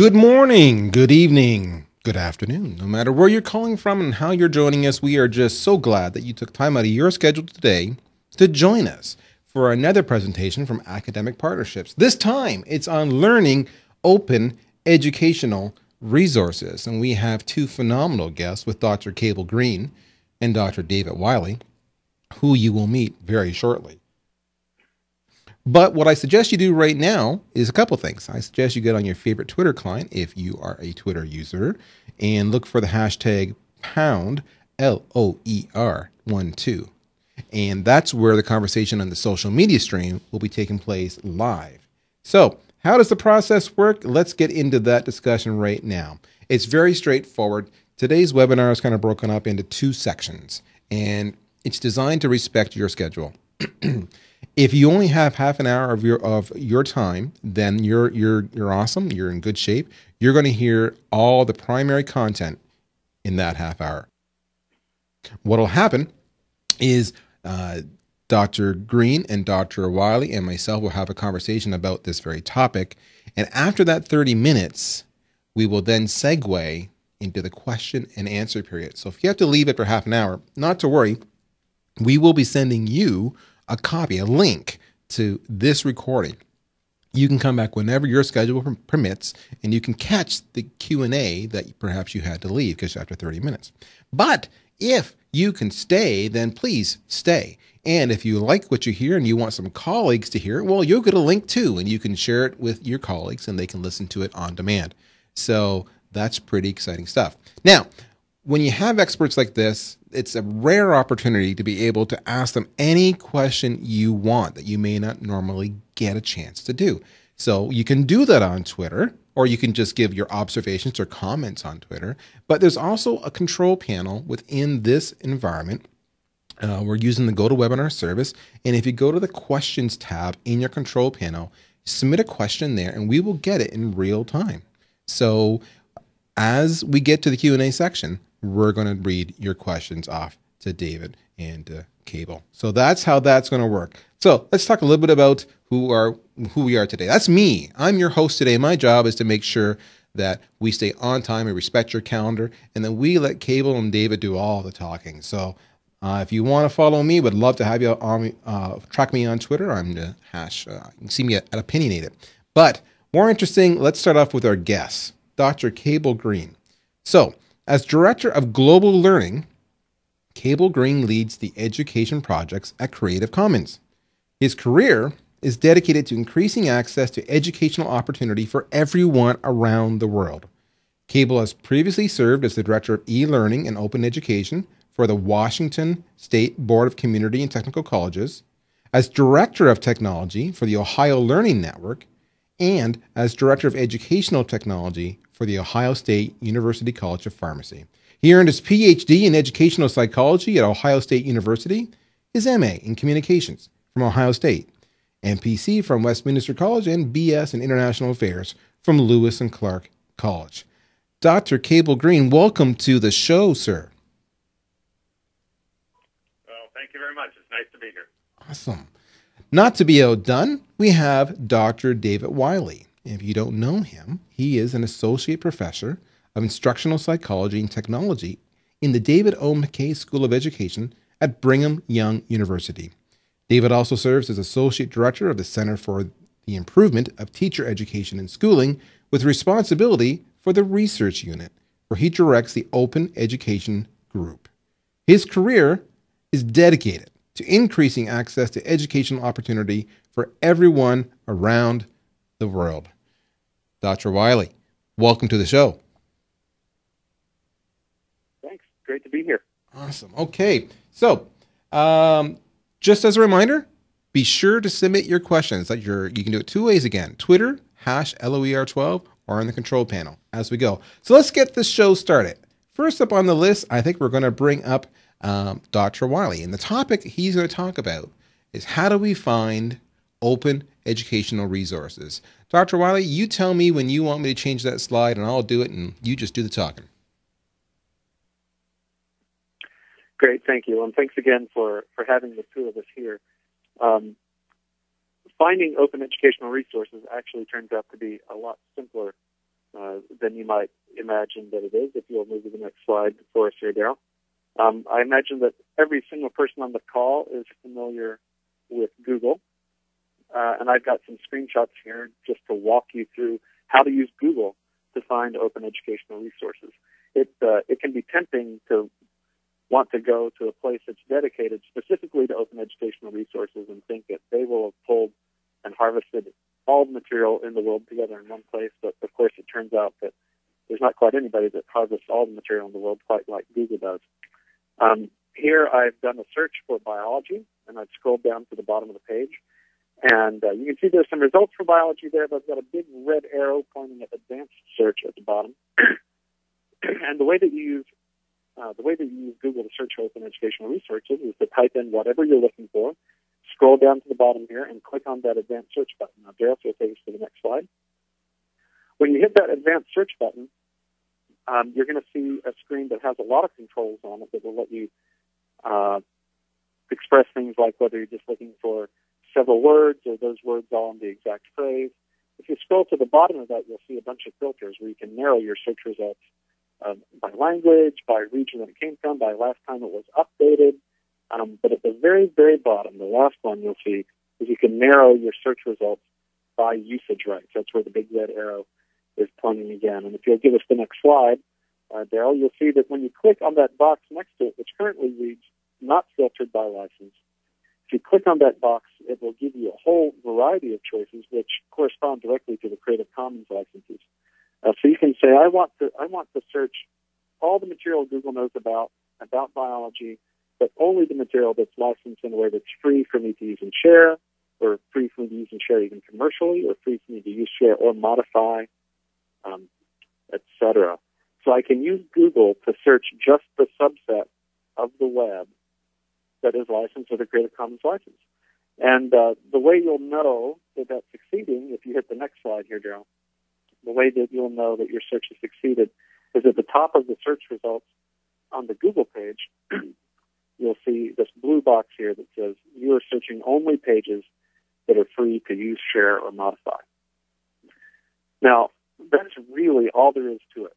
Good morning, good evening, good afternoon. No matter where you're calling from and how you're joining us, we are just so glad that you took time out of your schedule today to join us for another presentation from Academic Partnerships. This time, it's on learning open educational resources. And we have two phenomenal guests with Dr. Cable Green and Dr. David Wiley, who you will meet very shortly. But what I suggest you do right now is a couple things. I suggest you get on your favorite Twitter client if you are a Twitter user and look for the hashtag pound LOER12. And that's where the conversation on the social media stream will be taking place live. So how does the process work? Let's get into that discussion right now. It's very straightforward. Today's webinar is kind of broken up into two sections, and it's designed to respect your schedule. If you only have half an hour of your time, then you're awesome. You're in good shape. You're going to hear all the primary content in that half hour. What'll happen is Dr. Green and Dr. Wiley and myself will have a conversation about this very topic. And after that 30 minutes, we will then segue into the question and answer period. So if you have to leave it for half an hour, not to worry. We will be sending you a copy, a link to this recording. You can come back whenever your schedule permits, and you can catch the Q&A that perhaps you had to leave because after 30 minutes. But if you can stay, then please stay. And if you like what you hear and you want some colleagues to hear it, well, you'll get a link too, and you can share it with your colleagues and they can listen to it on demand. So that's pretty exciting stuff. Now, when you have experts like this, it's a rare opportunity to be able to ask them any question you want that you may not normally get a chance to do. So you can do that on Twitter, or you can just give your observations or comments on Twitter. But there's also a control panel within this environment. We're using the GoToWebinar service. And if you go to the questions tab in your control panel, submit a question there and we will get it in real time. So as we get to the Q&A section, we're going to read your questions off to David and Cable. So that's how that's going to work. So let's talk a little bit about who we are today. That's me. I'm your host today. My job is to make sure that we stay on time and respect your calendar, and then we let Cable and David do all the talking. So if you want to follow me, would love to have you on track me on Twitter. I'm the hash. You can see me at Opinionated. But more interesting, let's start off with our guest, Dr. Cable Green. So, as Director of Global Learning, Cable Green leads the education projects at Creative Commons. His career is dedicated to increasing access to educational opportunity for everyone around the world. Cable has previously served as the Director of E-Learning and Open Education for the Washington State Board of Community and Technical Colleges, as Director of Technology for the Ohio Learning Network, and as Director of Educational Technology for the Ohio State University College of Pharmacy. He earned his PhD in Educational Psychology at Ohio State University, his MA in Communications from Ohio State, MPC from Westminster College, and BS in International Affairs from Lewis and Clark College. Dr. Cable Green, welcome to the show, sir. Well, thank you very much. It's nice to be here. Awesome. Not to be outdone, we have Dr. David Wiley. If you don't know him, he is an associate professor of instructional psychology and technology in the David O. McKay School of Education at Brigham Young University. David also serves as associate director of the Center for the Improvement of Teacher Education and Schooling, with responsibility for the research unit, where he directs the Open Education Group. His career is dedicated to increasing access to educational opportunity for everyone around the world. Dr. Wiley, welcome to the show. Thanks. Great to be here. Awesome. Okay. So, just as a reminder, be sure to submit your questions. You can do it two ways again: Twitter, #LOER12, or in the control panel as we go. So let's get this show started. First up on the list, I think we're going to bring up Dr. Wiley. And the topic he's going to talk about is how do we find open educational resources. Dr. Wiley, you tell me when you want me to change that slide and I'll do it, and you just do the talking. Great, thank you. And thanks again for having the two of us here. Finding open educational resources actually turns out to be a lot simpler than you might imagine that it is. If you'll move to the next slide for us here, Daryl. I imagine that every single person on the call is familiar with Google. And I've got some screenshots here just to walk you through how to use Google to find open educational resources. It can be tempting to want to go to a place that's dedicated specifically to open educational resources and think that they will have pulled and harvested all the material in the world together in one place. But, of course, it turns out that there's not quite anybody that harvests all the material in the world quite like Google does. Here I've done a search for biology, and I've scrolled down to the bottom of the page. And you can see there's some results for biology there, but I've got a big red arrow pointing at advanced search at the bottom. And the way that you use Google to search for open educational resources is to type in whatever you're looking for, scroll down to the bottom here, and click on that advanced search button. Now, Daryl, so take us to the next slide. When you hit that advanced search button, you're going to see a screen that has a lot of controls on it that will let you express things like whether you're just looking for several words or those words all in the exact phrase. If you scroll to the bottom of that, you'll see a bunch of filters where you can narrow your search results by language, by region that it came from, by last time it was updated. But at the very, very bottom, the last one you'll see is you can narrow your search results by usage rights. That's where the big red arrow is pointing again. And if you'll give us the next slide, Daryl, you'll see that when you click on that box next to it, which currently reads not filtered by license, if you click on that box, it will give you a whole variety of choices which correspond directly to the Creative Commons licenses. So you can say, I want to search all the material Google knows about biology, but only the material that's licensed in a way that's free for me to use and share, or free for me to use and share even commercially, or free for me to use, share, or modify, etc. So I can use Google to search just the subset of the web that is licensed with a Creative Commons license. And the way you'll know that that's succeeding, if you hit the next slide here, Daryl, the way that you'll know that your search has succeeded is at the top of the search results on the Google page, you'll see this blue box here that says you are searching only pages that are free to use, share, or modify. Now, that's really all there is to it.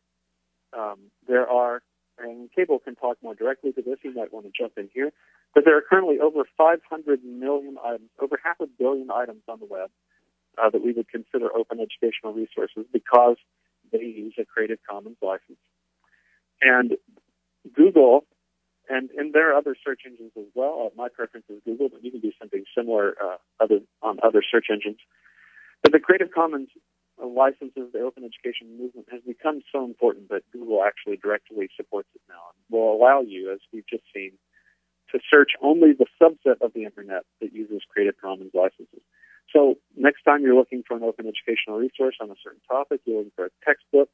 There are, and Cable can talk more directly to this, he might want to jump in here, but there are currently over 500 million items, over 500 million items on the web that we would consider open educational resources because they use a Creative Commons license. And Google, and there are other search engines as well. My preference is Google, but you can do something similar on other search engines. But the Creative Commons licenses, the open education movement, has become so important that Google actually directly supports it now and will allow you, as we've just seen, to search only the subset of the Internet that uses Creative Commons licenses. So next time you're looking for an open educational resource on a certain topic, you're looking for a textbook,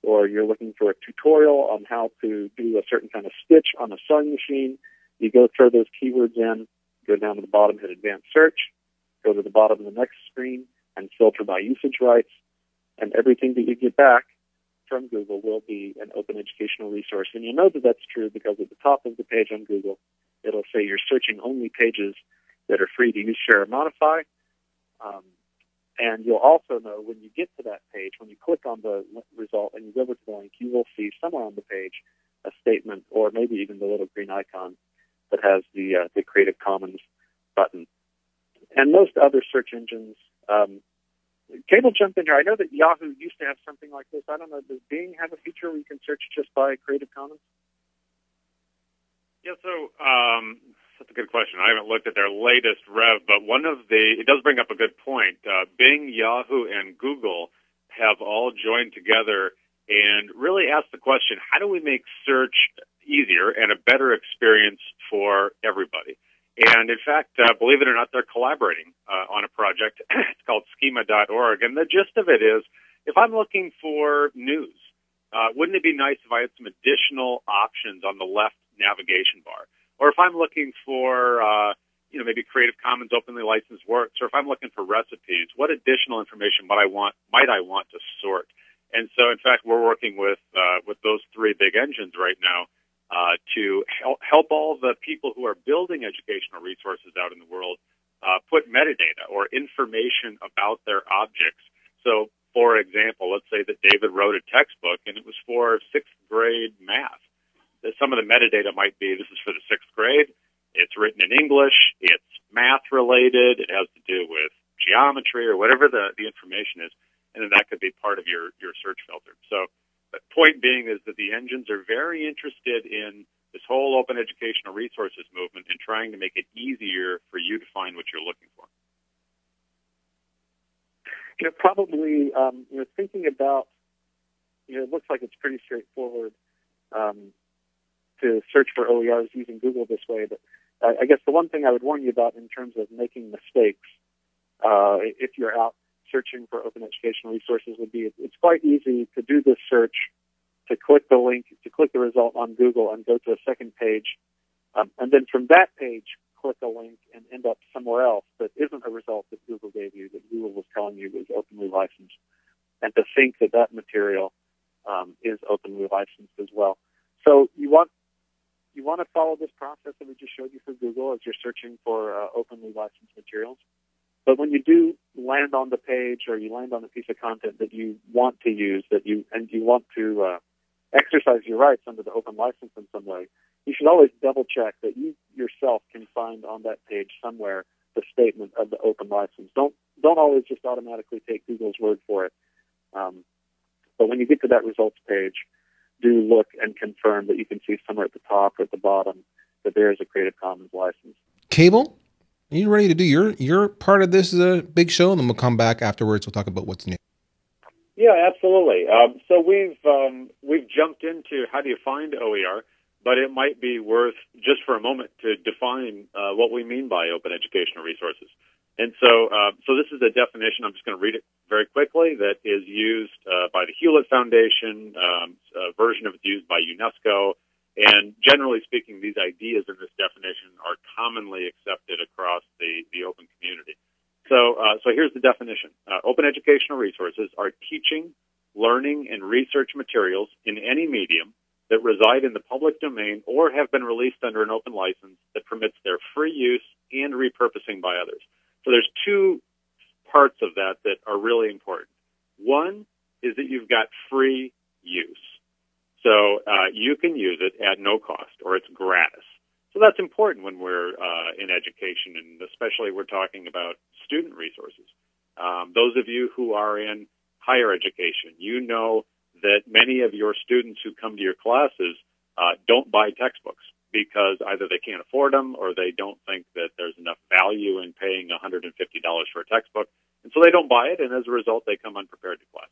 or you're looking for a tutorial on how to do a certain kind of stitch on a sewing machine, you go throw those keywords in, go down to the bottom, hit advanced search, go to the bottom of the next screen, and filter by usage rights, and everything that you get back from Google will be an open educational resource. And you'll know that that's true because at the top of the page on Google, it'll say you're searching only pages that are free to use, share, or modify. And you'll also know when you get to that page, when you click on the result and you go over to the link, you will see somewhere on the page a statement or maybe even the little green icon that has the Creative Commons button. And most other search engines, Cable, jump in here. I know that Yahoo used to have something like this. I don't know, does Bing have a feature where you can search just by Creative Commons? Yeah, so that's a good question. I haven't looked at their latest rev, but it does bring up a good point. Bing, Yahoo, and Google have all joined together and really asked the question, how do we make search easier and a better experience for everybody? And in fact, believe it or not, they're collaborating on a project. It's called schema.org. And the gist of it is, if I'm looking for news, wouldn't it be nice if I had some additional options on the left navigation bar? Or if I'm looking for, maybe Creative Commons openly licensed works, or if I'm looking for recipes, what additional information might I want to sort? And so, in fact, we're working with those three big engines right now to help all the people who are building educational resources out in the world put metadata or information about their objects. So, For example, let's say that David wrote a textbook and it was for sixth grade math. Some of the metadata might be, this is for the sixth grade, it's written in English, it's math related, it has to do with geometry or whatever the information is, and then that could be part of your search filter. So the point being is that the engines are very interested in this whole open educational resources movement and trying to make it easier for you to find what you're looking for. Probably, thinking about, it looks like it's pretty straightforward to search for OERs using Google this way. But I guess the one thing I would warn you about in terms of making mistakes, if you're out searching for open educational resources, would be it's quite easy to do this search, to click the link, to click the result on Google and go to a second page, and then from that page, click a link and end up somewhere else that isn't a result that Google gave you, that Google was telling you was openly licensed, and to think that that material is openly licensed as well. So you want to follow this process that we just showed you for Google as you're searching for openly licensed materials. But when you do land on the page or you land on a piece of content that you want to use, you want to exercise your rights under the open license in some way, you should always double check that you yourself can find on that page somewhere the statement of the open license. Don't always just automatically take Google's word for it. But when you get to that results page, do look and confirm that you can see somewhere at the top or at the bottom that there is a Creative Commons license. Cable, are you ready to do your part of this big show? And then we'll come back afterwards. We'll talk about what's new. Yeah, absolutely. So we've jumped into how do you find OER, but it might be worth just for a moment to define what we mean by open educational resources. And so this is a definition. I'm just going to read it very quickly. That is used by the Hewlett Foundation. A version of it's used by UNESCO. And generally speaking, these ideas in this definition are commonly accepted across the open community. So here's the definition. Open educational resources are teaching, learning, and research materials in any medium that reside in the public domain or have been released under an open license that permits their free use and repurposing by others. So there's two parts of that are really important. One is that you've got free use. So you can use it at no cost, or it's gratis. So that's important when we're in education, and especially we're talking about student resources. Those of you who are in higher education, you know that many of your students who come to your classes don't buy textbooks because either they can't afford them or they don't think that there's enough value in paying $150 for a textbook. And so they don't buy it, and as a result, they come unprepared to class.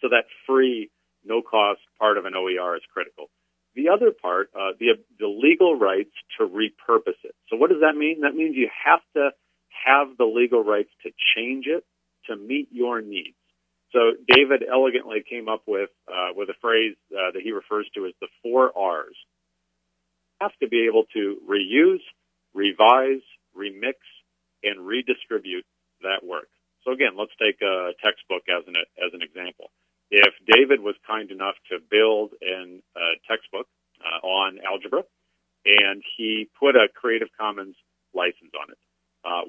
So that free, no-cost part of an OER is critical. The other part, the legal rights to repurpose it. So what does that mean? That means you have to have the legal rights to change it to meet your needs. So David elegantly came up with a phrase that he refers to as the 4 R's. You have to be able to reuse, revise, remix, and redistribute that work. So again, let's take a textbook as an example. If David was kind enough to build a textbook on algebra, and he put a Creative Commons license on it,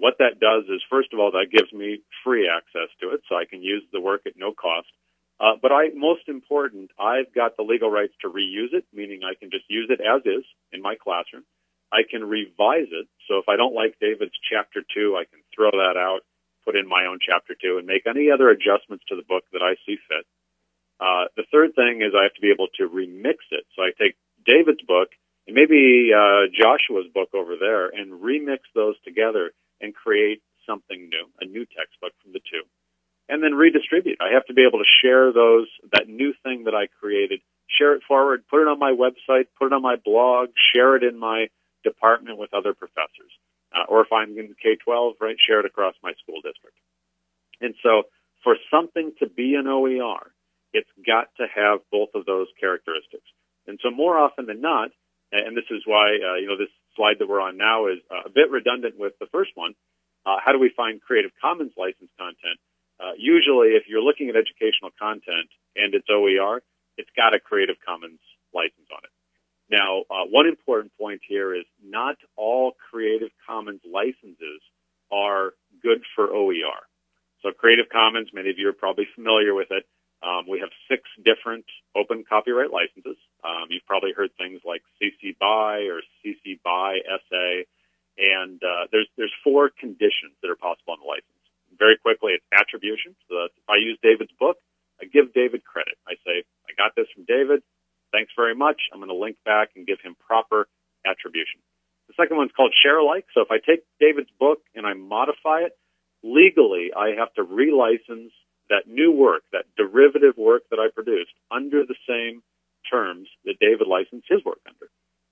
what that does is, first of all, that gives me free access to it, so I can use the work at no cost. But most important, I've got the legal rights to reuse it, meaning I can just use it as is in my classroom. I can revise it, so if I don't like David's Chapter 2, I can throw that out, put in my own Chapter 2, and make any other adjustments to the book that I see fit. The third thing is I have to be able to remix it. So I take David's book and maybe Joshua's book over there and remix those together and create something new, a new textbook from the two. And then redistribute. I have to be able to share that new thing that I created, share it forward, put it on my website, put it on my blog, share it in my department with other professors. Or if I'm in K-12, right, share it across my school district. And so for something to be an OER, it's got to have both of those characteristics. And so more often than not, and this is why, this slide that we're on now is a bit redundant with the first one. How do we find Creative Commons licensed content? Usually, if you're looking at educational content and it's OER, it's got a Creative Commons license on it. Now, one important point here is not all Creative Commons licenses are good for OER. So Creative Commons, many of you are probably familiar with it. We have 6 different open copyright licenses. You've probably heard things like CC BY or CC BY SA, and there's 4 conditions that are possible on the license. Very quickly, it's attribution. So that if I use David's book, I give David credit. I say, I got this from David. Thanks very much. I'm going to link back and give him proper attribution. The second one's called share alike. So if I take David's book and I modify it, legally I have to relicense that new work, that derivative work that I produced, under the same terms that David licensed his work under.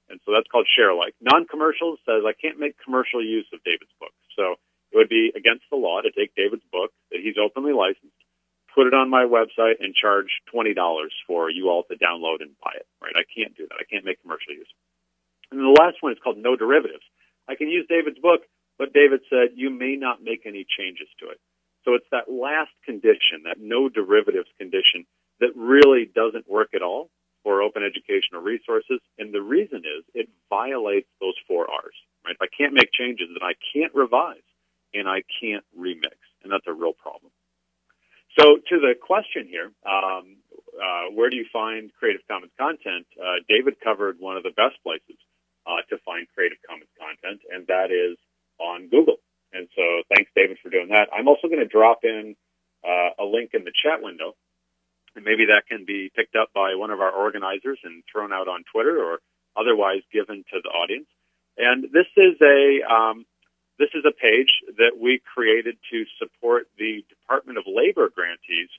And so that's called share alike. Non-commercial says I can't make commercial use of David's book. So it would be against the law to take David's book that he's openly licensed, put it on my website, and charge $20 for you all to download and buy it. Right? I can't do that. I can't make commercial use. And the last one is called no derivatives. I can use David's book, but David said you may not make any changes to it. So it's that last condition, that no derivatives condition, that really doesn't work at all for open educational resources. And the reason is it violates those 4 R's. Right? If I can't make changes, then I can't revise and I can't remix. And that's a real problem. So to the question here, where do you find Creative Commons content? David covered one of the best places to find Creative Commons content, and that is on Google. And so thanks, David, for doing that. I'm also going to drop in a link in the chat window, and maybe that can be picked up by one of our organizers and thrown out on Twitter or otherwise given to the audience. And this is a page that we created to support the Department of Labor grantees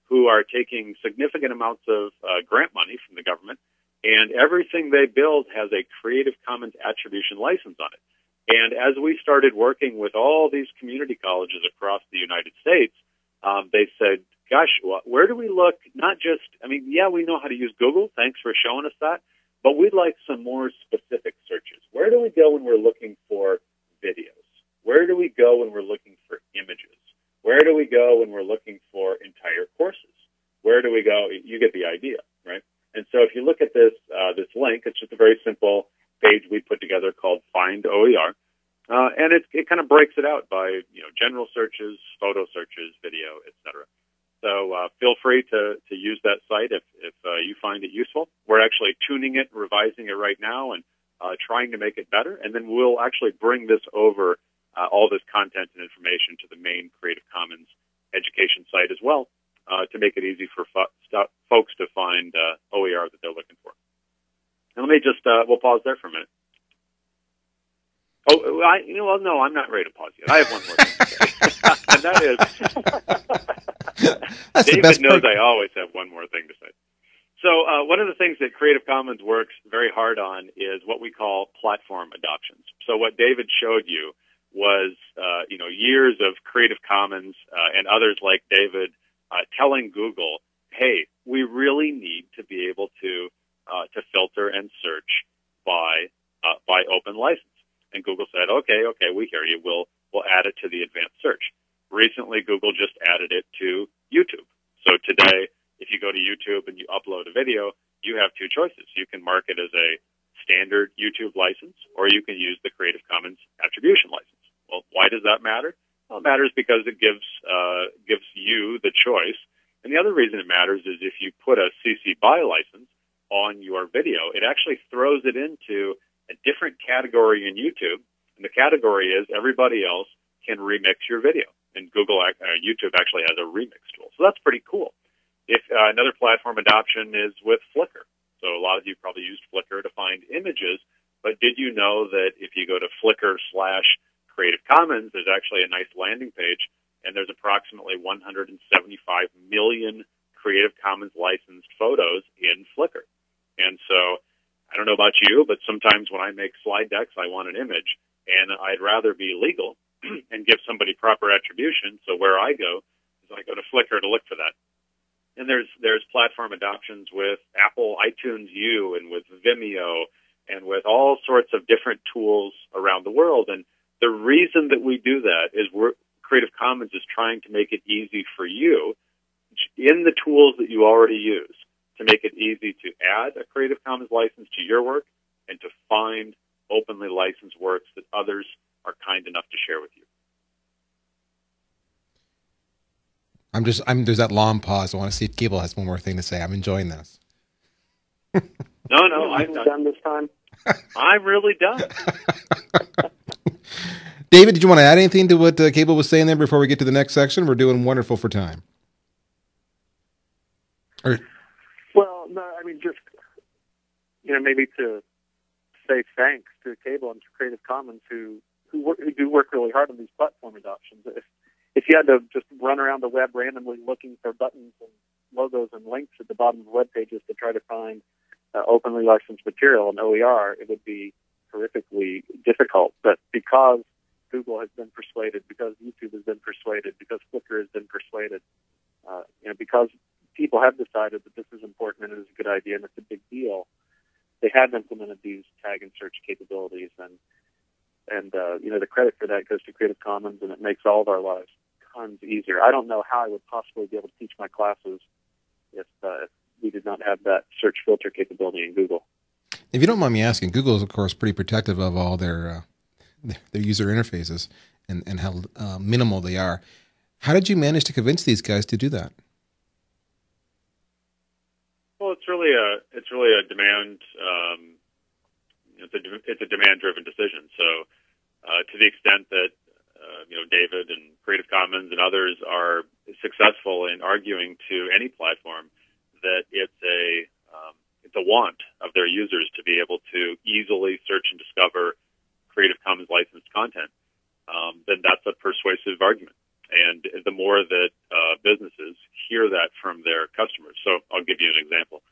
who are taking significant amounts of grant money from the government, and everything they build has a Creative Commons attribution license on it. And as we started working with all these community colleges across the United States, they said, gosh, where do we look? Not just, yeah, we know how to use Google. Thanks for showing us that. But we'd like some more specific searches. Where do we go when we're looking for videos? Where do we go when we're looking for images? Where do we go when we're looking for entire courses? Where do we go? You get the idea, right? And so if you look at this link, it's just a very simple page we put together called Find OER. And it kind of breaks it out by, general searches, photo searches, video, etc. So feel free to use that site if you find it useful. We're actually tuning it, revising it right now, and trying to make it better. And then we'll actually bring this over, all this content and information, to the main Creative Commons education site as well, to make it easy for folks to find OER that they're looking for. And let me just, we'll pause there for a minute. Oh, no, I'm not ready to pause yet. I have one more thing to say. And that is, David knows I always have one more thing to say. So one of the things that Creative Commons works very hard on is what we call platform adoptions. So what David showed you was, years of Creative Commons and others like David telling Google, hey, we really need to be able to filter and search by open license. And Google said, okay, we hear you. We'll add it to the advanced search. Recently, Google just added it to YouTube. So today, if you go to YouTube and you upload a video, you have 2 choices. You can mark it as a standard YouTube license, or you can use the Creative Commons attribution license. Well, why does that matter? Well, it matters because it gives you the choice. And the other reason it matters is if you put a CC BY license on your video, it actually throws it into a different category in YouTube, and the category is everybody else can remix your video. And YouTube actually has a remix tool, so that's pretty cool. If another platform adoption is with Flickr, so a lot of you probably used Flickr to find images, but did you know that if you go to Flickr/Creative Commons, there's actually a nice landing page, and there's approximately 175 million Creative Commons licensed photos in Flickr. And so I don't know about you, but sometimes when I make slide decks, I want an image, and I'd rather be legal and give somebody proper attribution. So where I go is I go to Flickr to look for that. And there's platform adoptions with Apple iTunes U and with Vimeo and with all sorts of different tools around the world. And the reason that we do that is Creative Commons is trying to make it easy for you in the tools that you already use, to make it easy to add a Creative Commons license to your work and to find openly licensed works that others are kind enough to share with you. There's that long pause. I want to see if Cable has one more thing to say. I'm enjoying this. No, I'm done this time. I'm really done. David, did you want to add anything to what Cable was saying there before we get to the next section? We're doing wonderful for time. Well, no, I mean, just, maybe to say thanks to Cable and to Creative Commons who do work really hard on these platform adoptions. If you had to just run around the web randomly looking for buttons and logos and links at the bottom of web pages to try to find openly licensed material in OER, it would be horrifically difficult. But because Google has been persuaded, because YouTube has been persuaded, because Flickr has been persuaded, because people have decided that this is important and it is a good idea and it's a big deal, they have implemented these tag and search capabilities, and the credit for that goes to Creative Commons, and it makes all of our lives tons easier. I don't know how I would possibly be able to teach my classes if we did not have that search filter capability in Google. If you don't mind me asking, Google is, of course, pretty protective of all their user interfaces and how minimal they are. How did you manage to convince these guys to do that? Well, it's really a demand. It's a demand-driven decision. So, to the extent that David and Creative Commons and others are successful in arguing to any platform that it's a want of their users to be able to easily search and discover Creative Commons licensed content, then that's a persuasive argument. And the more that businesses hear that from their customers. So I'll give you an example.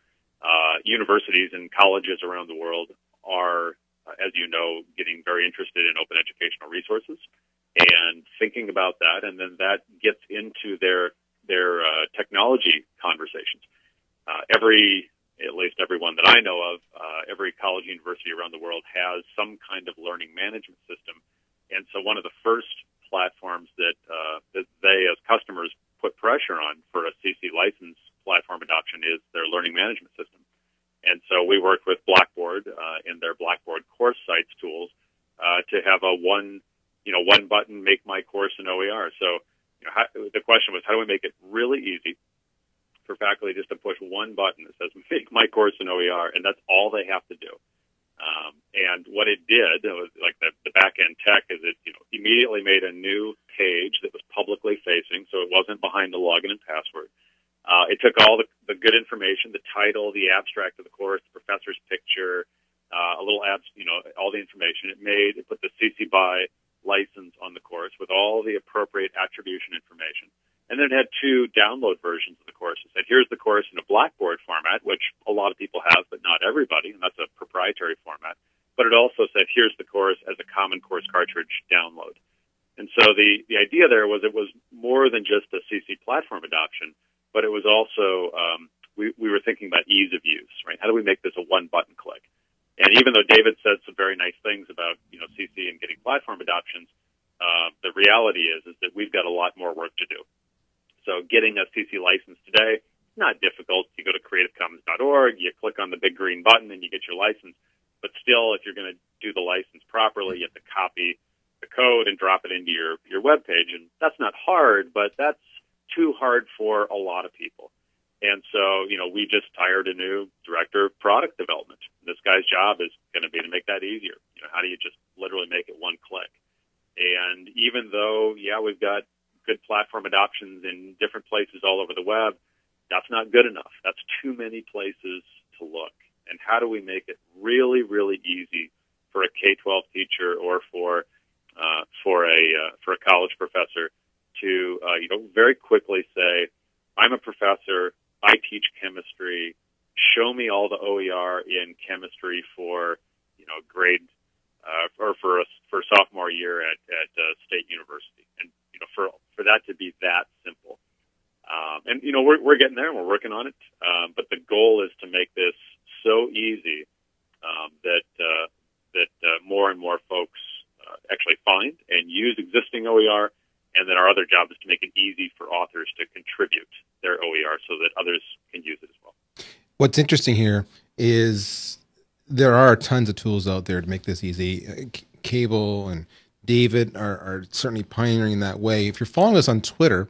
Universities and colleges around the world are, as you know, getting very interested in open educational resources and thinking about that, and then that gets into their technology conversations. At least every one that I know of, every college university around the world has some kind of learning management system. And so one of the first platforms that they, as customers, put pressure on for a CC license platform adoption is their learning management system. And so we worked with Blackboard in their Blackboard course sites tools to have a one button make my course in OER. So the question was, how do we make it really easy for faculty just to push one button that says make my course in OER, and that's all they have to do. And what it did, was like the back end tech, is it immediately made a new page that was publicly facing, so it wasn't behind the login and password. It took all the good information, the title, the abstract of the course, the professor's picture, a little all the information. It put the CC BY license on the course with all the appropriate attribution information. And then it had two download versions of the course. It said, here's the course in a Blackboard format, which a lot of people have, but not everybody, and that's a proprietary format. But it also said, here's the course as a common course cartridge download. And so the idea there was it was more than just a CC platform adoption, but it was also, we were thinking about ease of use, right? How do we make this a one-button click? And even though David said some very nice things about, CC and getting platform adoptions, the reality is that we've got a lot more work to do. So getting a CC license today, not difficult. You go to creativecommons.org, you click on the big green button, and you get your license. But still, if you're going to do the license properly, you have to copy the code and drop it into your web page. And that's not hard, but that's too hard for a lot of people. And so, we just hired a new director of product development. This guy's job is going to be to make that easier. How do you just literally make it one click? And even though, we've got good platform adoptions in different places all over the web, that's not good enough. That's too many places to look. And how do we make it really, really easy for a K-12 teacher or for a college professor to very quickly say, I'm a professor, I teach chemistry, show me all the OER in chemistry for grade or for sophomore year at State University, and for that to be that simple. And we're getting there and we're working on it. But the goal is to make this so easy that more and more folks actually find and use existing OER, and then our other job is to make it easy for authors to contribute their OER so that others can use it as well. What's interesting here is there are tons of tools out there to make this easy. Cable and David are certainly pioneering in that way. If you're following us on Twitter,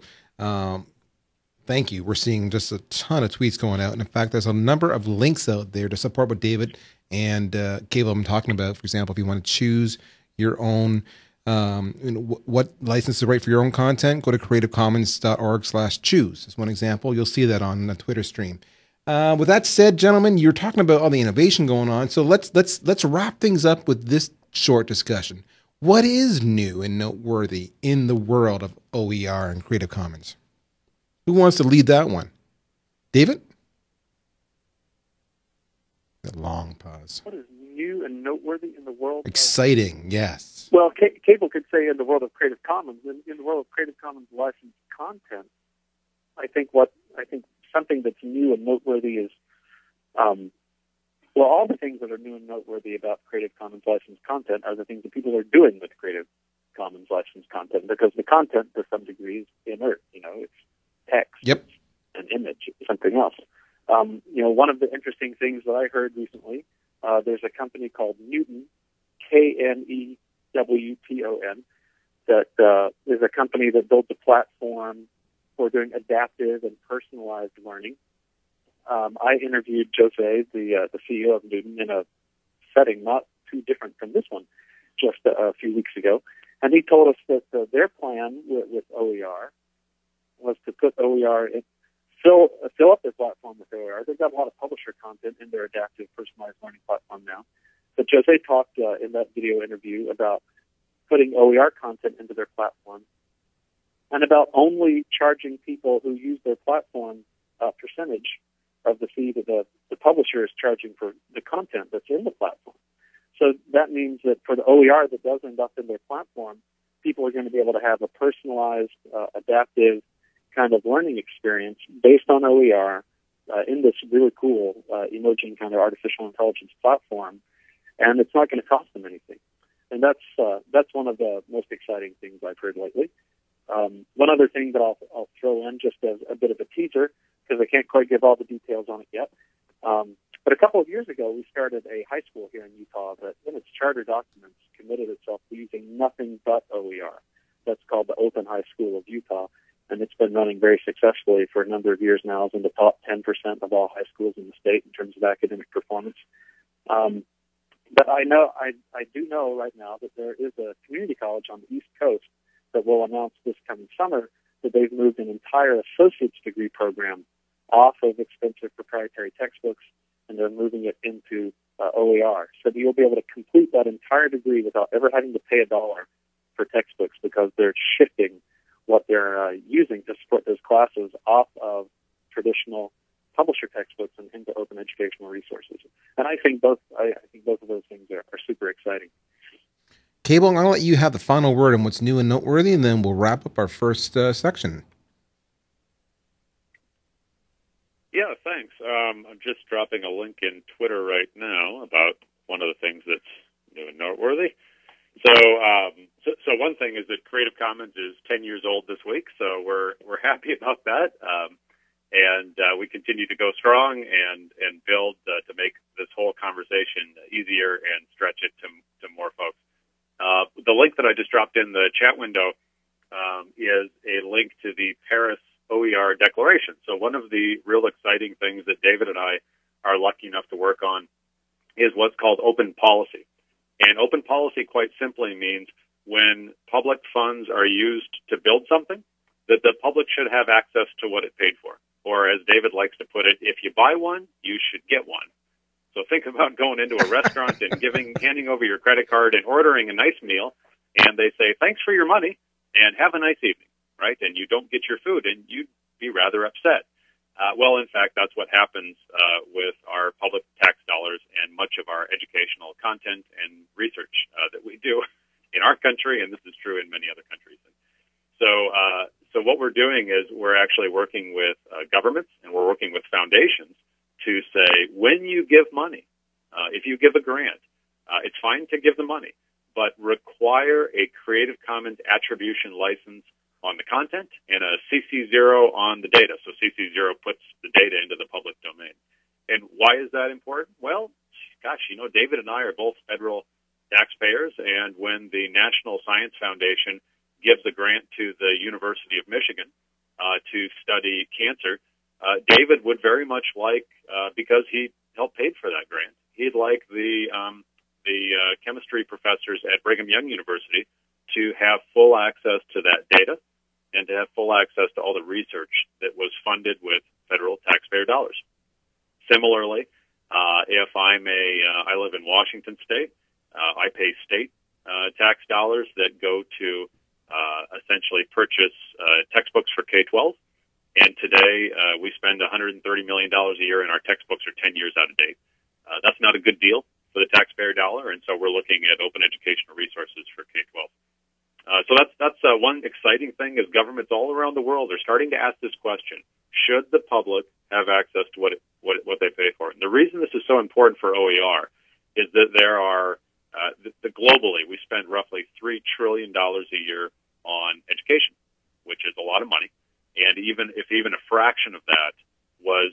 Thank you. We're seeing just a ton of tweets going out. And in fact, there's a number of links out there to support what David and Caleb I'm talking about. For example, if you want to choose your own, what license to write for your own content, go to creativecommons.org/choose. That's one example. You'll see that on the Twitter stream. With that said, gentlemen, you're talking about all the innovation going on. So let's wrap things up with this short discussion. What is new and noteworthy in the world of OER and Creative Commons? Who wants to lead that one? David? A long pause. What is new and noteworthy in the world? Exciting, yes. Well, Cable could say in the world of Creative Commons. In the world of Creative Commons licensed content, I think something that's new and noteworthy is, all the things that are new and noteworthy about Creative Commons licensed content are the things that people are doing with Creative Commons licensed content, because the content, to some degree, is inert. It's text, yep, an image, something else. One of the interesting things that I heard recently, there's a company called Newton, Knewton, that is a company that built a platform for doing adaptive and personalized learning. I interviewed Jose, the CEO of Newton, in a setting not too different from this one, just a few weeks ago, and he told us that their plan with OER was to put OER in, fill up their platform with OER. They've got a lot of publisher content in their adaptive personalized learning platform now. But Jose talked in that video interview about putting OER content into their platform and about only charging people who use their platform a percentage of the fee that the publisher is charging for the content that's in the platform. So that means that for the OER that does end up in their platform, people are going to be able to have a personalized, adaptive kind of learning experience based on OER in this really cool emerging kind of artificial intelligence platform, and it's not going to cost them anything. And that's one of the most exciting things I've heard lately. One other thing that I'll throw in just as a bit of a teaser, because I can't quite give all the details on it yet. But a couple of years ago, we started a high school here in Utah that, in its charter documents, committed itself to using nothing but OER. That's called the Open High School of Utah, and it's been running very successfully for a number of years now. It's in the top 10% of all high schools in the state in terms of academic performance. But I do know right now that there is a community college on the East Coast that will announce this coming summer that they've moved an entire associate's degree program off of expensive proprietary textbooks, and they're moving it into OER. So you'll be able to complete that entire degree without ever having to pay $1 for textbooks, because they're shifting what they're using to support those classes off of traditional publisher textbooks and into open educational resources. And I think both of those things are super exciting. Cable, I'm going to let you have the final word on what's new and noteworthy, and then we'll wrap up our first section. Yeah, thanks. I'm just dropping a link in Twitter right now about one of the things that's new and noteworthy. So one thing is that Creative Commons is 10 years old this week, so we're happy about that. And we continue to go strong and build to make this whole conversation easier and stretch it to more folks. The link that I just dropped in the chat window is a link to the Paris OER Declaration. So one of the real exciting things that David and I are lucky enough to work on is what's called open policy. And open policy quite simply means when public funds are used to build something, that the public should have access to what it paid for. Or as David likes to put it, if you buy one, you should get one. So think about going into a restaurant and handing over your credit card and ordering a nice meal, and they say, thanks for your money, and have a nice evening, right? And you don't get your food, and you'd be rather upset. Well, in fact, that's what happens with our public tax dollars and much of our educational content and research that we do in our country, and this is true in many other countries. So what we're doing is we're actually working with governments, and we're working with foundations to say, when you give money, if you give a grant, it's fine to give the money, but require a Creative Commons attribution license on the content and a CC0 on the data. So CC0 puts the data into the public domain. And why is that important? Well, gosh, David and I are both federal taxpayers, and when the National Science Foundation gives a grant to the University of Michigan, to study cancer, David would very much like, because he helped pay for that grant, he'd like the chemistry professors at Brigham Young University to have full access to that data and to have full access to all the research that was funded with federal taxpayer dollars. Similarly, if I live in Washington State, I pay state tax dollars that go to essentially purchase textbooks for K-12. And today we spend $130 million a year, and our textbooks are 10 years out of date. That's not a good deal for the taxpayer dollar, and so we're looking at open educational resources for K-12. So that's one exciting thing is governments all around the world are starting to ask this question: should the public have access to what they pay for? And the reason this is so important for OER is that there are globally we spend roughly $3 trillion a year on education, which is a lot of money. And even a fraction of that was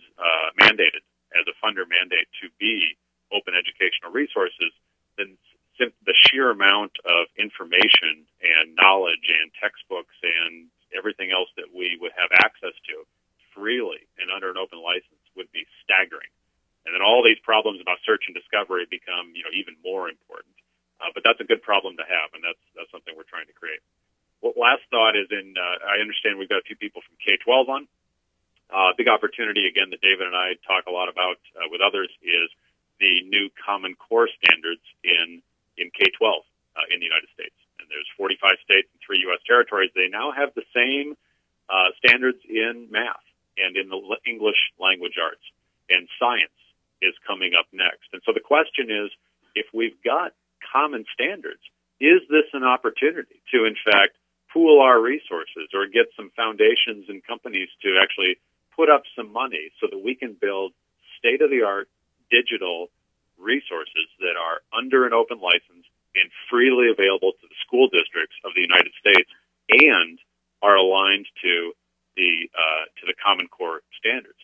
mandated as a funder mandate to be open educational resources, then the sheer amount of information and knowledge and textbooks and everything else that we would have access to freely and under an open license would be staggering. And then all these problems about search and discovery become, even more important. But that's a good problem to have, and that's something we're trying to create. Well, last thought is I understand we've got a few people from K-12 on. Big opportunity, again, that David and I talk a lot about with others is the new Common Core standards in K-12 in the United States. And there's 45 states and 3 U.S. territories. They now have the same standards in math and in the English language arts. And science is coming up next. And so the question is, if we've got common standards, is this an opportunity to, in fact, pool our resources or get some foundations and companies to actually put up some money so that we can build state-of-the-art digital resources that are under an open license and freely available to the school districts of the United States and are aligned to the Common Core standards?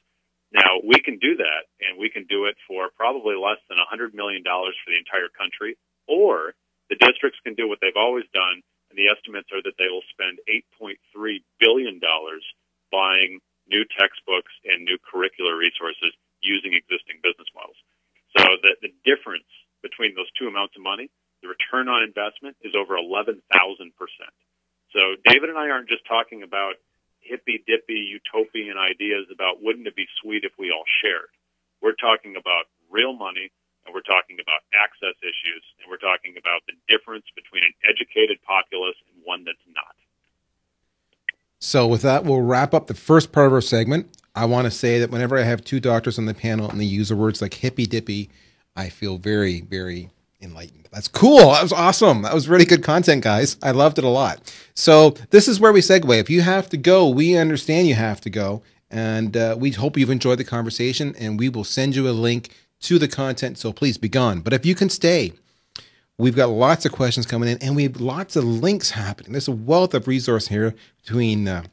Now, we can do that, and we can do it for probably less than $100 million for the entire country, or the districts can do what they've always done, and the estimates are that they will spend $8.3 billion buying new textbooks and new curricular resources using existing business models. So the difference between those two amounts of money, the return on investment, is over 11,000%. So David and I aren't just talking about hippy-dippy utopian ideas about wouldn't it be sweet if we all shared. We're talking about real money, and we're talking about access issues, and we're talking about the difference between an educated populace and one that's not. So with that, we'll wrap up the first part of our segment. I want to say that whenever I have two doctors on the panel and they use the words like hippy-dippy, I feel very, very enlightened. That's cool. That was awesome. That was really good content, guys. I loved it a lot. So this is where we segue. If you have to go, we understand you have to go. And we hope you've enjoyed the conversation, and we will send you a link to the content. So please be gone. But if you can stay, we've got lots of questions coming in, and we have lots of links happening. There's a wealth of resource here between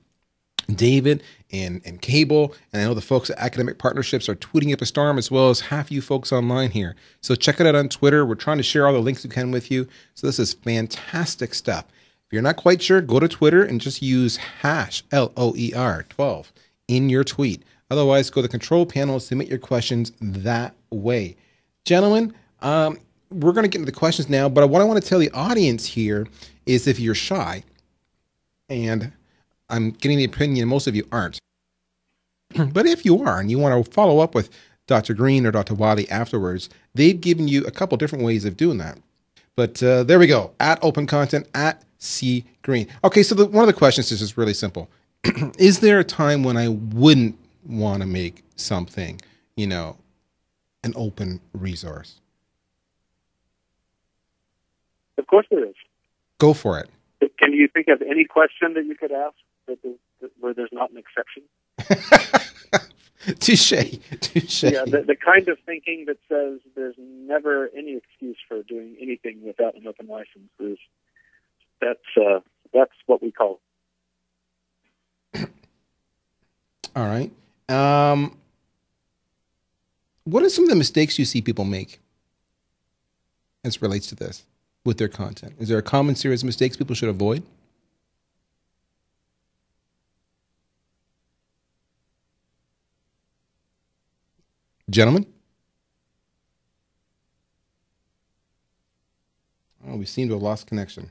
David and Cable, and I know the folks at Academic Partnerships are tweeting up a storm, as well as half you folks online here. So check it out on Twitter. We're trying to share all the links we can with you. So this is fantastic stuff. If you're not quite sure, go to Twitter and just use #LOER12 in your tweet. Otherwise, go to the control panel and submit your questions that way. Gentlemen, we're going to get into the questions now, but what I want to tell the audience here is if you're shy, and I'm getting the opinion most of you aren't, but if you are and you want to follow up with Dr. Green or Dr. Wiley afterwards, they've given you a couple different ways of doing that. But there we go, at Open Content, at C Green. Okay, so one of the questions is just really simple. Is there a time when I wouldn't want to make something, an open resource? Of course there is. Go for it. Can you think of any question that you could ask where there's not an exception? Touche. Yeah, the kind of thinking that says there's never any excuse for doing anything without an open license that's what we call. All right. What are some of the mistakes you see people make as it relates to this with their content? Is there a common series of mistakes people should avoid? Gentlemen? Oh, we seem to have lost connection.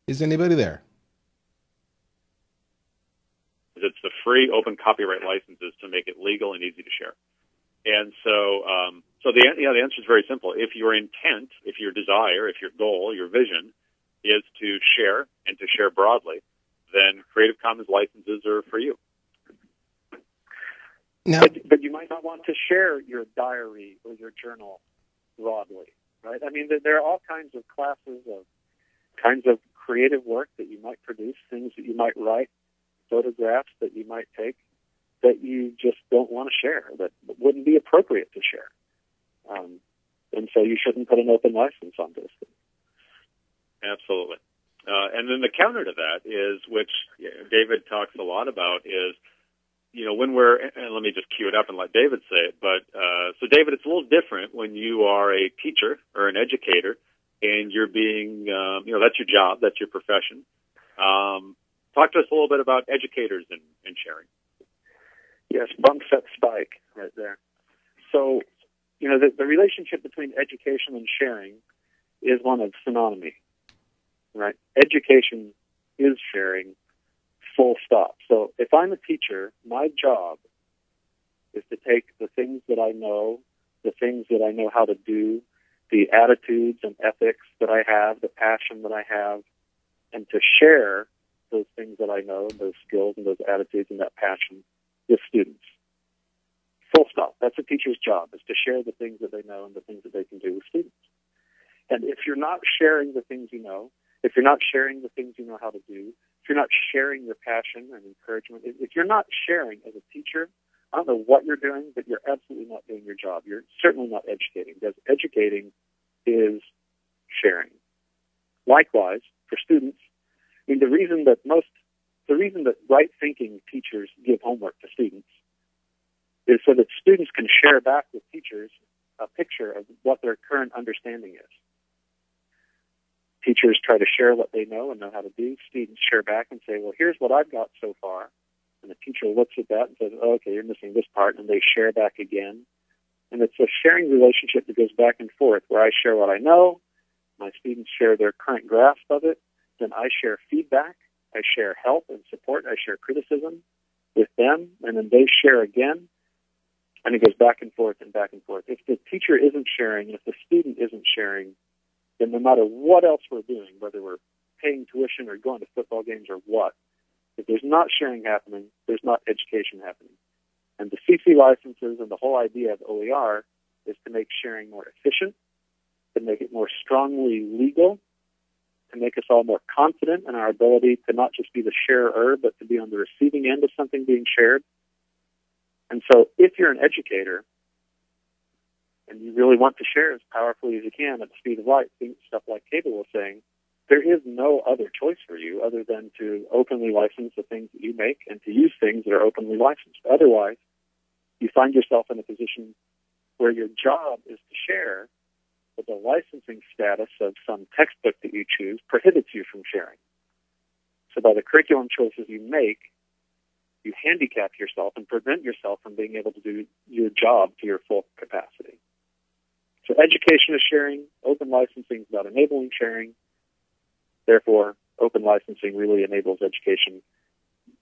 Is anybody there? It's the free open copyright licenses to make it legal and easy to share. And so the answer is very simple. If your intent, if your desire, if your goal, your vision is to share and to share broadly, then Creative Commons licenses are for you. Now, but you might not want to share your diary or your journal broadly, right? I mean, there are all kinds of classes of kinds of creative work that you might produce, things that you might write, photographs that you might take that you just don't want to share, that wouldn't be appropriate to share. And so you shouldn't put an open license on those things. Absolutely. And then the counter to that is, which David talks a lot about, is, when and let me just cue it up and let David say it, but so David, it's a little different when you are a teacher or an educator and you're being, that's your job, that's your profession. Talk to us a little bit about educators and sharing. Yes, bump set spike right there. So, the relationship between education and sharing is one of synonymy, right? Education is sharing, full stop. So if I'm a teacher, my job is to take the things that I know, the things that I know how to do, the attitudes and ethics that I have, the passion that I have, and to share those things that I know, those skills and those attitudes and that passion with students. Full stop. That's a teacher's job, is to share the things that they know and the things that they can do with students. And if you're not sharing the things you know, if you're not sharing the things you know how to do, if you're not sharing your passion and encouragement, if you're not sharing as a teacher, I don't know what you're doing, but you're absolutely not doing your job. You're certainly not educating, because educating is sharing. Likewise, for students, I mean, the reason that right-thinking teachers give homework to students is so that students can share back with teachers a picture of what their current understanding is. Teachers try to share what they know and know how to do. Students share back and say, well, here's what I've got so far. And the teacher looks at that and says, oh, okay, you're missing this part, and they share back again. And it's a sharing relationship that goes back and forth, where I share what I know, my students share their current grasp of it, then I share feedback, I share help and support, I share criticism with them, and then they share again, and it goes back and forth and back and forth. If the teacher isn't sharing, if the student isn't sharing, then no matter what else we're doing, whether we're paying tuition or going to football games or what, if there's not sharing happening, there's not education happening. And the CC licenses and the whole idea of OER is to make sharing more efficient, to make it more strongly legal, to make us all more confident in our ability to not just be the sharer, but to be on the receiving end of something being shared. And so if you're an educator and you really want to share as powerfully as you can at the speed of light, stuff like Cable was saying, there is no other choice for you other than to openly license the things that you make and to use things that are openly licensed. Otherwise, you find yourself in a position where your job is to share, but the licensing status of some textbook that you choose prohibits you from sharing. So by the curriculum choices you make, you handicap yourself and prevent yourself from being able to do your job to your full capacity. So education is sharing. Open licensing is about enabling sharing. Therefore, open licensing really enables education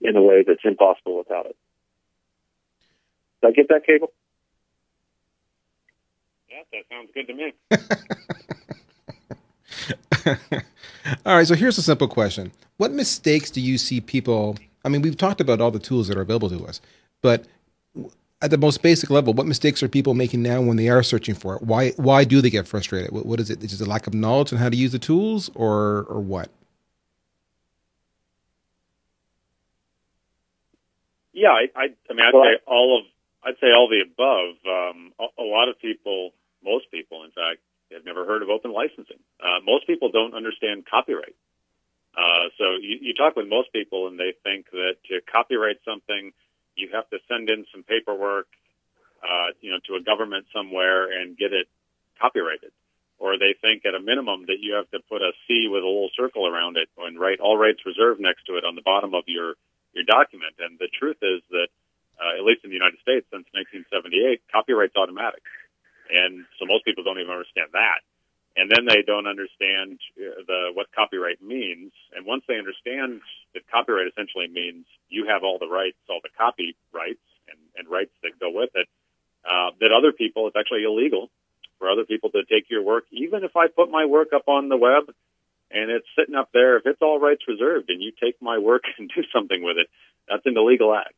in a way that's impossible without it. Did I get that, Cable? Yeah, that sounds good to me. All right, so here's a simple question. What mistakes do you see people, I mean, we've talked about all the tools that are available to us, but at the most basic level, what mistakes are people making now when they are searching for it? Why do they get frustrated? What is it? Is it a lack of knowledge on how to use the tools, or what? Yeah, I'd say all the above. A lot of people, most people, in fact, have never heard of open licensing. Most people don't understand copyright. So you talk with most people, and they think that to copyright something, you have to send in some paperwork, to a government somewhere and get it copyrighted. Or they think at a minimum that you have to put a C with a little circle around it and write all rights reserved next to it on the bottom of your document. And the truth is that, at least in the United States, since 1978, copyright's automatic. And so most people don't even understand that. And then they don't understand what copyright means. And once they understand that copyright essentially means you have all the rights, all the copy rights and rights that go with it, that other people, it's actually illegal for other people to take your work. Even if I put my work up on the web and it's sitting up there, if it's all rights reserved and you take my work and do something with it, that's an illegal act.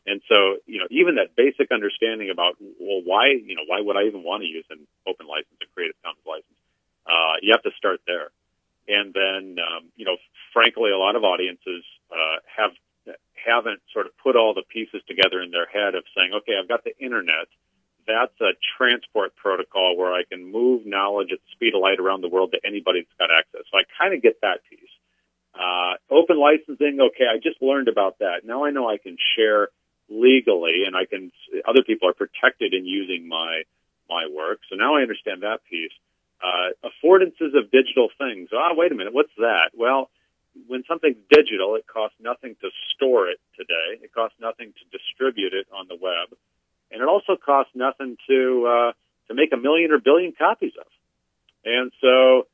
And so, even that basic understanding about, well, why would I even want to use an open license, a Creative Commons license? You have to start there. And then, frankly, a lot of audiences haven't sort of put all the pieces together in their head of saying, okay, I've got the internet. That's a transport protocol where I can move knowledge at the speed of light around the world to anybody that's got access. So I kind of get that piece. Open licensing, okay, I just learned about that. Now I know I can share legally, and other people are protected in using my work. So now I understand that piece. Affordances of digital things. Wait a minute, what's that? Well, when something's digital, it costs nothing to store it today. It costs nothing to distribute it on the web. And it also costs nothing to make a million or billion copies of. And so,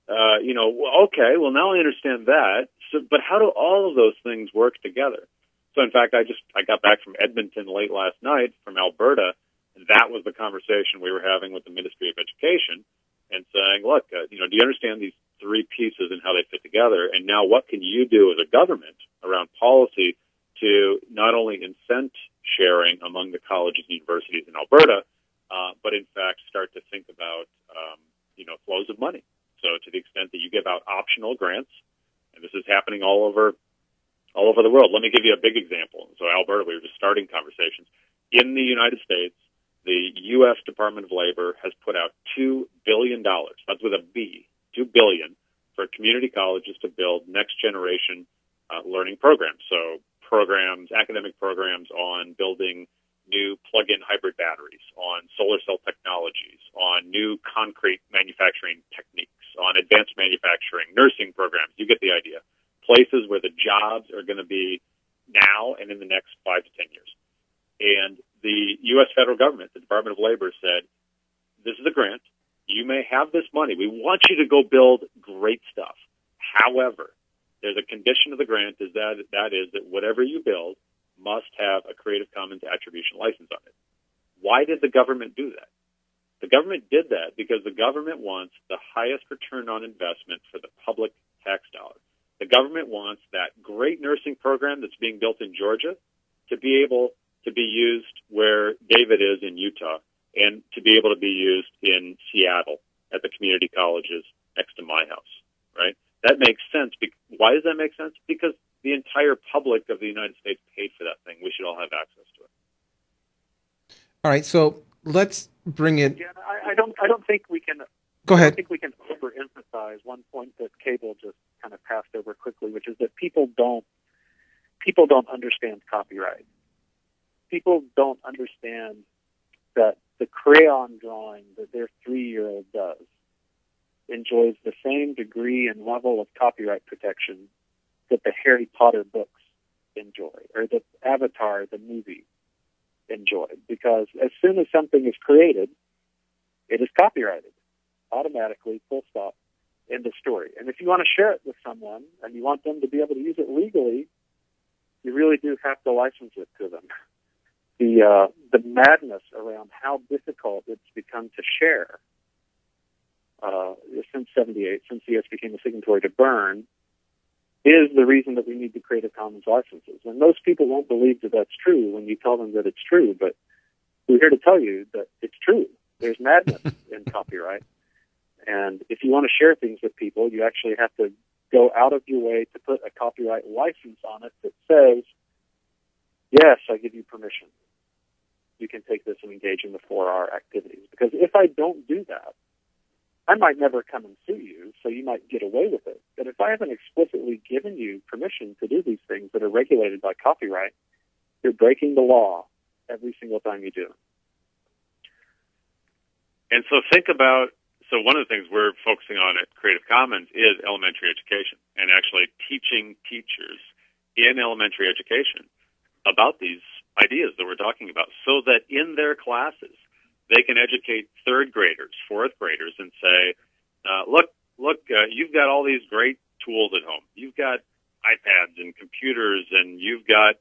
okay, well, now I understand that. So, but how do all of those things work together? So, in fact, I got back from Edmonton late last night from Alberta, and that was the conversation we were having with the Ministry of Education and saying, look, do you understand these three pieces and how they fit together? And now what can you do as a government around policy to not only incent sharing among the colleges and universities in Alberta, but in fact start to think about, flows of money. So to the extent that you give out optional grants, and this is happening all over the world. Let me give you a big example. So Alberta, we were just starting conversations. In the United States, the U.S. Department of Labor has put out $2 billion, that's with a B, $2 billion, for community colleges to build next generation learning programs. So academic programs on building new plug-in hybrid batteries, on solar cell technologies, on new concrete manufacturing techniques, on advanced manufacturing, nursing programs. You get the idea. Places where the jobs are going to be now and in the next 5 to 10 years. And the U.S. federal government, the Department of Labor, said, this is a grant. You may have this money. We want you to go build great stuff. However, there's a condition of the grant is that whatever you build must have a Creative Commons attribution license on it. Why did the government do that? The government did that because the government wants the highest return on investment for the public tax dollar. The government wants that great nursing program that's being built in Georgia to be able to be used where David is in Utah and to be able to be used in Seattle at the community colleges next to my house, right? That makes sense. Why does that make sense? Because the entire public of the United States paid for that thing. We should all have access to it. All right, so let's bring it. Yeah, I don't think we can. Go ahead. I don't think we can overemphasize one point that Cable just kind of passed over quickly, which is that people don't understand copyright. People don't understand that the crayon drawing that their 3-year-old does enjoys the same degree and level of copyright protection that the Harry Potter books enjoy, or that Avatar, the movie, enjoyed. Because as soon as something is created, it is copyrighted automatically, full stop, end of story. And if you want to share it with someone and you want them to be able to use it legally, you really do have to license it to them. The madness around how difficult it's become to share since 78, since the U.S. became a signatory to Berne, is the reason that we need the Creative Commons licenses. And most people won't believe that that's true when you tell them that it's true, but we're here to tell you that it's true. There's madness in copyright. And if you want to share things with people, you actually have to go out of your way to put a copyright license on it that says, yes, I give you permission. You can take this and engage in the 4R activities. Because if I don't do that, I might never come and sue you, so you might get away with it. But if I haven't explicitly given you permission to do these things that are regulated by copyright, you're breaking the law every single time you do it. And so so one of the things we're focusing on at Creative Commons is elementary education, and actually teaching teachers in elementary education about these ideas that we're talking about, so that in their classes they can educate third graders, fourth graders, and say, look, you've got all these great tools at home. You've got iPads and computers, and you've got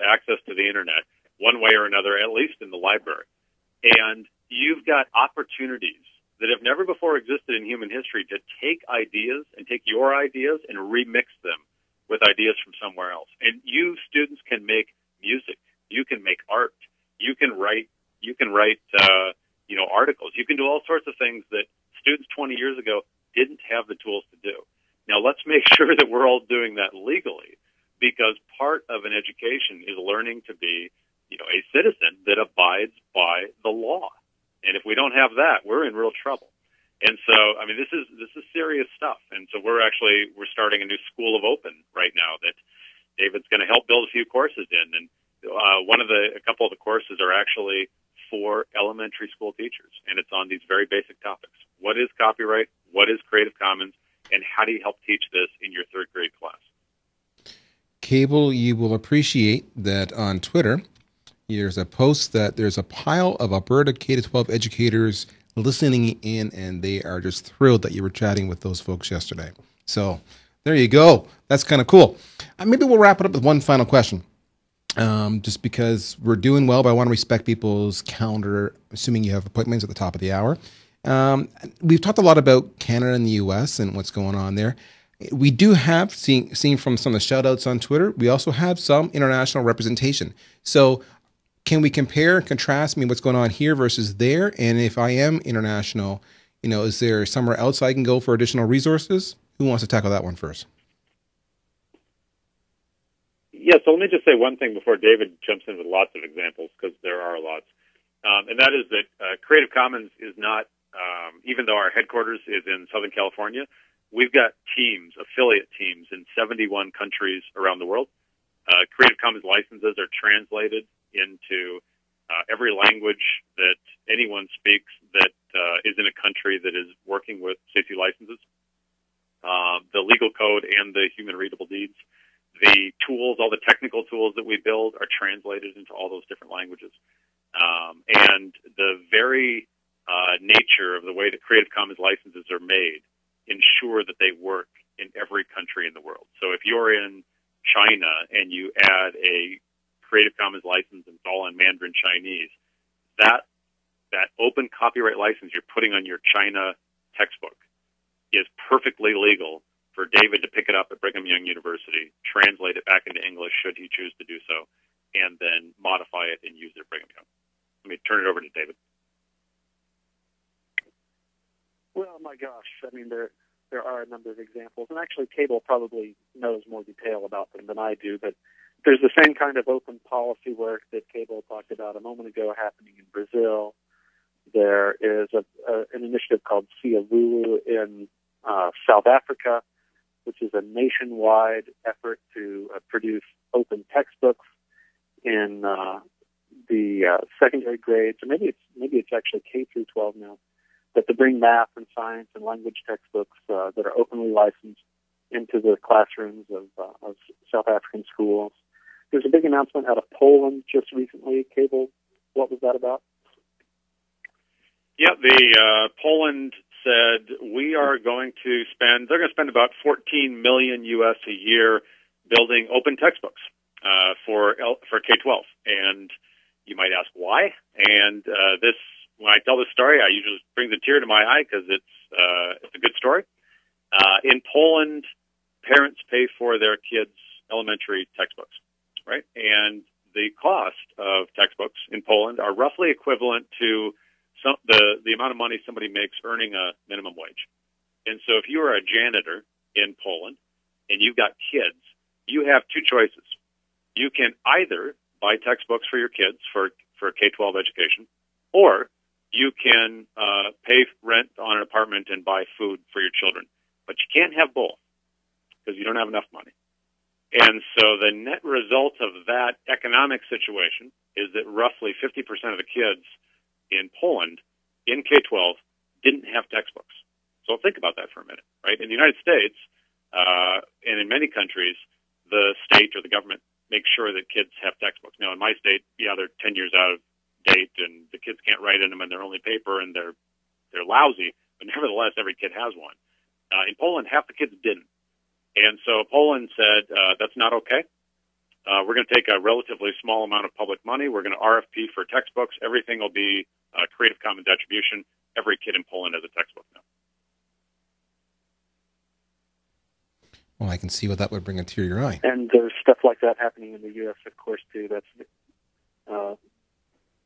access to the internet one way or another, at least in the library. And you've got opportunities that have never before existed in human history to take ideas and take your ideas and remix them with ideas from somewhere else. And you students can make music. You can make art. You can write articles. You can do all sorts of things that students 20 years ago didn't have the tools to do. Now, let's make sure that we're all doing that legally, because part of an education is learning to be, a citizen that abides by the law. And if we don't have that, we're in real trouble. And so, this is serious stuff. And so we're starting a new School of Open right now that David's going to help build a few courses in. And a couple of the courses are actually for elementary school teachers, and it's on these very basic topics. What is copyright? What is Creative Commons? And how do you help teach this in your third grade class? Cable, you will appreciate that on Twitter, there's a post that there's a pile of Alberta K-12 educators listening in, and they are just thrilled that you were chatting with those folks yesterday. So there you go. That's kind of cool. Maybe we'll wrap it up with one final question. Just because we're doing well, but I want to respect people's calendar, assuming you have appointments at the top of the hour. We've talked a lot about Canada and the U.S. and what's going on there. We do have, seeing from some of the shout-outs on Twitter, we also have some international representation. So can we compare and contrast what's going on here versus there? And if I am international, is there somewhere else I can go for additional resources? Who wants to tackle that one first? Yeah, so let me just say one thing before David jumps in with lots of examples, because there are lots. And that is that Creative Commons is not, even though our headquarters is in Southern California, we've got teams, affiliate teams in 71 countries around the world. Creative Commons licenses are translated into every language that anyone speaks that is in a country that is working with CC licenses. The legal code and the human readable deeds. The tools, all the technical tools that we build are translated into all those different languages. And the very nature of the way that Creative Commons licenses are made ensure that they work in every country in the world. So if you're in China and you add a Creative Commons license and it's all in Mandarin Chinese, that open copyright license you're putting on your China textbook is perfectly legal for David to pick it up at Brigham Young University, translate it back into English should he choose to do so, and then modify it and use it at Brigham Young. Let me turn it over to David. Well, my gosh, there are a number of examples, and actually Cable probably knows more detail about them than I do, but there's the same kind of open policy work that Cable talked about a moment ago happening in Brazil. There is an initiative called Siavulu in South Africa, which is a nationwide effort to produce open textbooks in the secondary grades, or maybe it's actually K through 12 now, but to bring math and science and language textbooks that are openly licensed into the classrooms of South African schools. There's a big announcement out of Poland just recently. Cable, what was that about? Yeah, Poland said they're going to spend about $14 million US a year building open textbooks for K-12. And you might ask why. And when I tell this story, I usually brings a tear to my eye because it's a good story. In Poland, parents pay for their kids' elementary textbooks, right? And the cost of textbooks in Poland are roughly equivalent to the amount of money somebody makes earning a minimum wage. And so if you are a janitor in Poland and you've got kids, you have two choices. You can either buy textbooks for your kids for K-12 education, or you can pay rent on an apartment and buy food for your children. But you can't have both because you don't have enough money. And so the net result of that economic situation is that roughly 50% of the kids in Poland in K-12 didn't have textbooks. So think about that for a minute, right? In the United States, and in many countries, the state or the government makes sure that kids have textbooks. Now, in my state, yeah, they're 10 years out of date, and the kids can't write in them, and they're only paper, and they're lousy. But nevertheless, every kid has one. In Poland, half the kids didn't. And so Poland said, that's not okay. We're going to take a relatively small amount of public money. We're going to RFP for textbooks. Everything will be Creative Commons attribution. Every kid in Poland has a textbook now. Well, I can see what that would bring a tear to your eye. And there's stuff like that happening in the U.S., of course, too. That's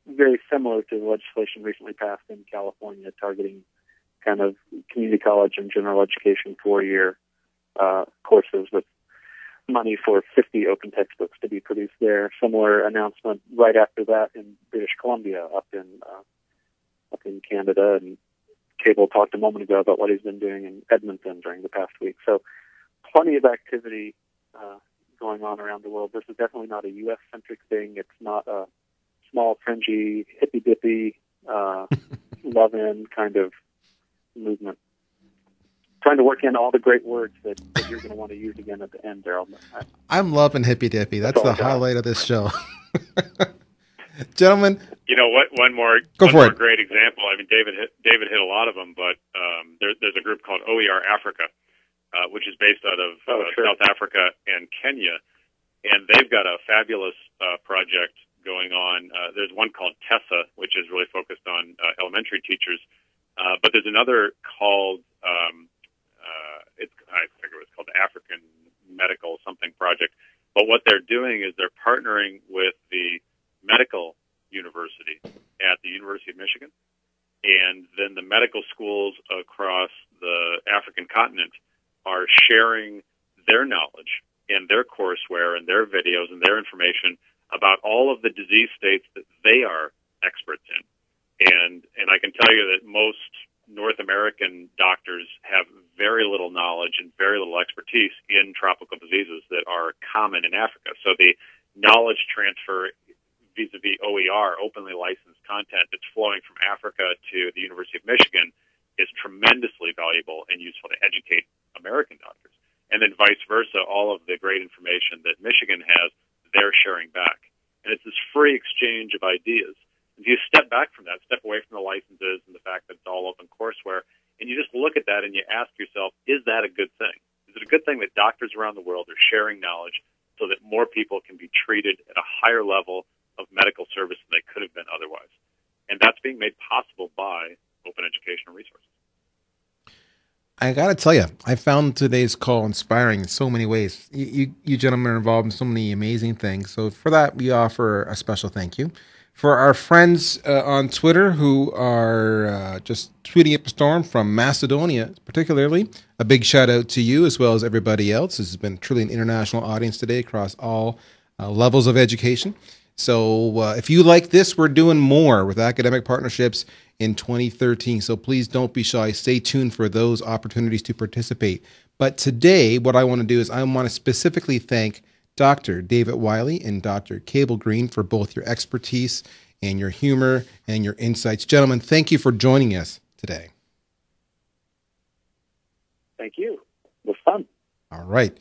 very similar to the legislation recently passed in California targeting kind of community college and general education 4-year courses with money for 50 open textbooks to be produced there. Similar announcement right after that in British Columbia, up in Canada. And Cable talked a moment ago about what he's been doing in Edmonton during the past week. So plenty of activity going on around the world. This is definitely not a U.S.-centric thing. It's not a small, fringy, hippy-dippy, love-in kind of movement. Trying to work in all the great words that you're going to want to use again at the end, Daryl. I'm loving hippy-dippy. That's the highlight of this show. Gentlemen. You know what? One more great example. I mean, David hit a lot of them, but there's a group called OER Africa, which is based out of South Africa and Kenya, and they've got a fabulous project going on. There's one called TESSA, which is really focused on elementary teachers, but there's another called I think it was called the African Medical something project. But what they're doing is they're partnering with the medical university at the University of Michigan, and then the medical schools across the African continent are sharing their knowledge and their courseware and their videos and their information about all of the disease states that they are experts in. And I can tell you that most North American doctors have very little knowledge and very little expertise in tropical diseases that are common in Africa. So the knowledge transfer vis-a-vis OER, openly licensed content that's flowing from Africa to the University of Michigan is tremendously valuable and useful to educate American doctors. And then vice versa, all of the great information that Michigan has, they're sharing back. And it's this free exchange of ideas. If you step back from that, step away from the licenses and the fact that it's all open courseware, and you just look at that and you ask yourself, is that a good thing? Is it a good thing that doctors around the world are sharing knowledge so that more people can be treated at a higher level of medical service than they could have been otherwise? And that's being made possible by open educational resources. I got to tell you, I found today's call inspiring in so many ways. You gentlemen are involved in so many amazing things. So for that, we offer a special thank you. For our friends on Twitter who are just tweeting up a storm from Macedonia, particularly, a big shout out to you as well as everybody else. This has been truly an international audience today across all levels of education. So if you like this, we're doing more with academic partnerships in 2013. So please don't be shy. Stay tuned for those opportunities to participate. But today, what I want to do is I want to specifically thank Dr. David Wiley and Dr. Cable Green for both your expertise and your humor and your insights. Gentlemen, thank you for joining us today. Thank you. It was fun. All right.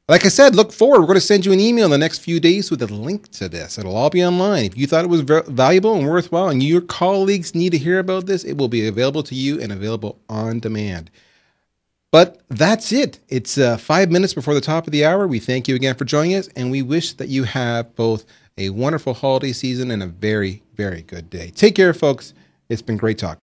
Like I said, look forward. We're going to send you an email in the next few days with a link to this. It'll all be online. If you thought it was valuable and worthwhile and your colleagues need to hear about this, it will be available to you and available on demand. But that's it. It's 5 minutes before the top of the hour. We thank you again for joining us, and we wish that you have both a wonderful holiday season and a very, very good day. Take care, folks. It's been great talking.